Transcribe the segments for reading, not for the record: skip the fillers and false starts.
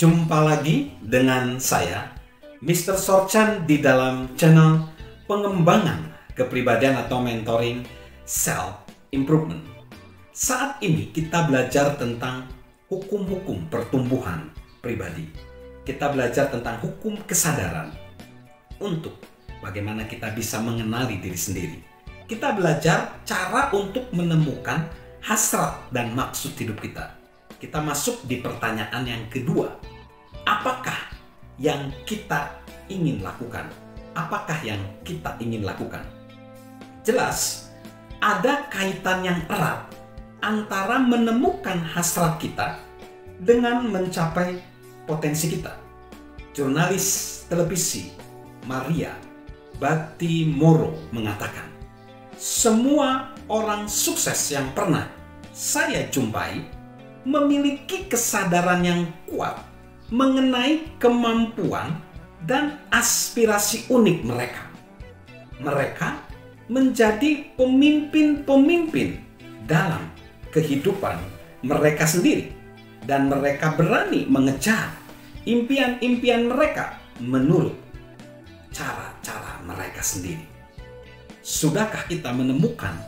Jumpa lagi dengan saya, Mr. Sorchan, di dalam channel pengembangan kepribadian atau mentoring self improvement. Saat ini kita belajar tentang hukum-hukum pertumbuhan pribadi. Kita belajar tentang hukum kesadaran untuk bagaimana kita bisa mengenali diri sendiri. Kita belajar cara untuk menemukan hasrat dan maksud hidup kita. Kita masuk di pertanyaan yang kedua. Apakah yang kita ingin lakukan? Apakah yang kita ingin lakukan? Jelas, ada kaitan yang erat antara menemukan hasrat kita dengan mencapai potensi kita. Jurnalis televisi Maria Bartiromo mengatakan, semua orang sukses yang pernah saya jumpai memiliki kesadaran yang kuat mengenai kemampuan dan aspirasi unik mereka. Mereka menjadi pemimpin-pemimpin dalam kehidupan mereka sendiri, dan mereka berani mengejar impian-impian mereka menurut cara-cara mereka sendiri. Sudahkah kita menemukan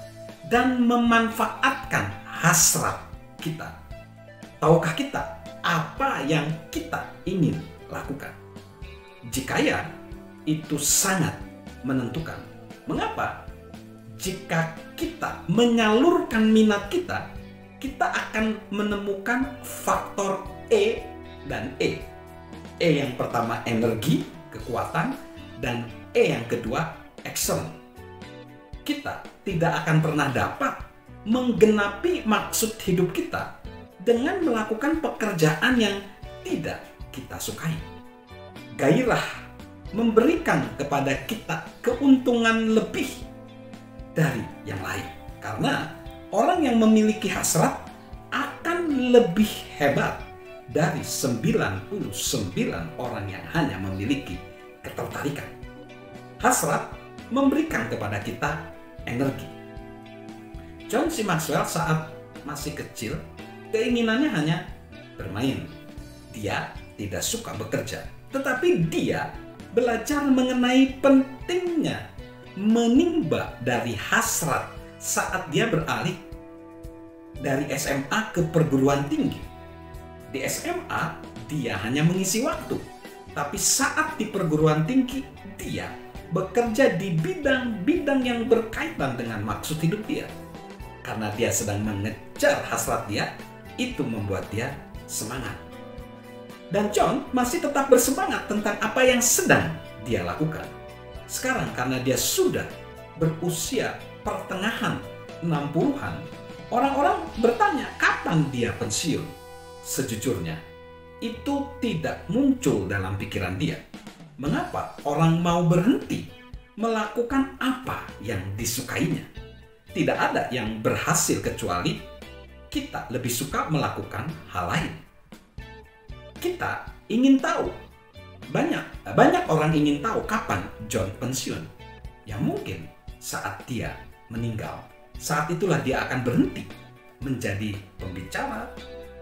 dan memanfaatkan hasrat kita? Tahukah kita apa yang kita ingin lakukan? Jika ya, itu sangat menentukan. Mengapa? Jika kita menyalurkan minat kita, kita akan menemukan faktor E dan E. E yang pertama energi, kekuatan, dan E yang kedua action. Kita tidak akan pernah dapat menggenapi maksud hidup kita dengan melakukan pekerjaan yang tidak kita sukai. Gairah memberikan kepada kita keuntungan lebih dari yang lain. Karena orang yang memiliki hasrat akan lebih hebat dari 99 orang yang hanya memiliki ketertarikan. Hasrat memberikan kepada kita energi. John C. Maxwell saat masih kecil, keinginannya hanya bermain. Dia tidak suka bekerja, tetapi dia belajar mengenai pentingnya menimba dari hasrat saat dia beralih dari SMA ke perguruan tinggi. Di SMA, dia hanya mengisi waktu, tapi saat di perguruan tinggi, dia bekerja di bidang-bidang yang berkaitan dengan maksud hidup dia. Karena dia sedang mengejar hasrat dia, itu membuat dia semangat. Dan John masih tetap bersemangat tentang apa yang sedang dia lakukan. Sekarang karena dia sudah berusia pertengahan 60-an, orang-orang bertanya kapan dia pensiun. Sejujurnya, itu tidak muncul dalam pikiran dia. Mengapa orang mau berhenti melakukan apa yang disukainya? Tidak ada yang berhasil kecuali kita lebih suka melakukan hal lain. Kita ingin tahu, banyak orang ingin tahu kapan John pensiun. Ya mungkin saat dia meninggal, saat itulah dia akan berhenti menjadi pembicara,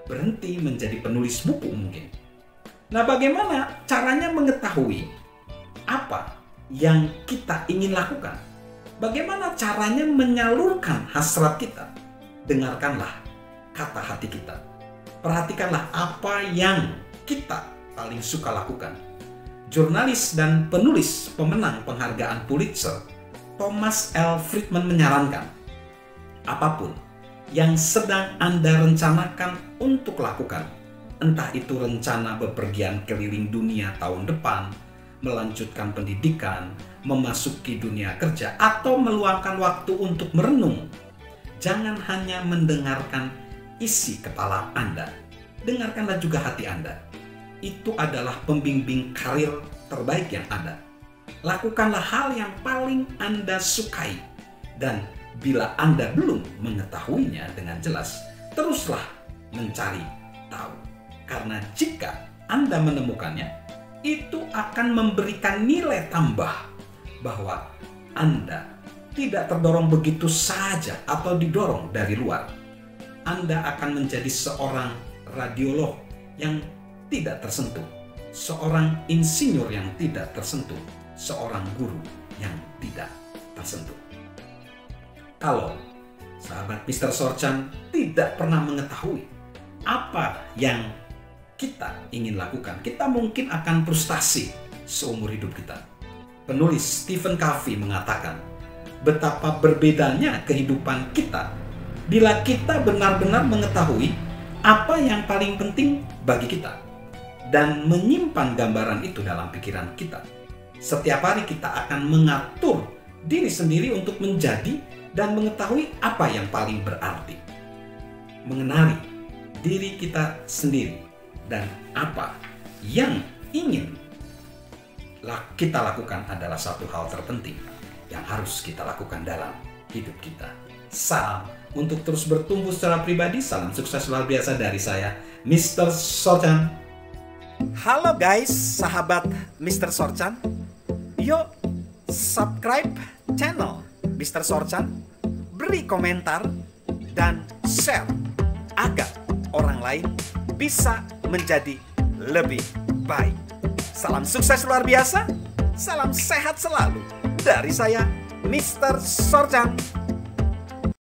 berhenti menjadi penulis buku mungkin. Nah, bagaimana caranya mengetahui apa yang kita ingin lakukan? Bagaimana caranya menyalurkan hasrat kita? Dengarkanlah kata hati kita. Perhatikanlah apa yang kita paling suka lakukan. Jurnalis dan penulis pemenang penghargaan Pulitzer, Thomas L. Friedman menyarankan, apapun yang sedang Anda rencanakan untuk lakukan, entah itu rencana bepergian keliling dunia tahun depan, melanjutkan pendidikan, memasuki dunia kerja, atau meluangkan waktu untuk merenung, jangan hanya mendengarkan isi kepala Anda, dengarkanlah juga hati Anda. Itu adalah pembimbing karir terbaik yang ada. Lakukanlah hal yang paling Anda sukai, dan bila Anda belum mengetahuinya dengan jelas, teruslah mencari tahu. Karena jika Anda menemukannya, itu akan memberikan nilai tambah bahwa Anda tidak terdorong begitu saja atau didorong dari luar. Anda akan menjadi seorang radiolog yang tidak tersentuh, seorang insinyur yang tidak tersentuh, seorang guru yang tidak tersentuh. Kalau sahabat Mr. Sorchan tidak pernah mengetahui apa yang kita ingin lakukan, kita mungkin akan frustasi seumur hidup kita. Penulis Stephen Covey mengatakan betapa berbedanya kehidupan kita bila kita benar-benar mengetahui apa yang paling penting bagi kita dan menyimpan gambaran itu dalam pikiran kita. Setiap hari kita akan mengatur diri sendiri untuk menjadi dan mengetahui apa yang paling berarti. Mengenali diri kita sendiri dan apa yang ingin kita lakukan adalah satu hal terpenting yang harus kita lakukan dalam hidup kita. Salam untuk terus bertumbuh secara pribadi. Salam sukses luar biasa dari saya, Mr. Sorchan. Halo guys, sahabat Mr. Sorchan. Yuk subscribe channel Mr. Sorchan, beri komentar dan share agar orang lain bisa menjadi lebih baik. Salam sukses luar biasa, salam sehat selalu dari saya, Mr. Sorchan.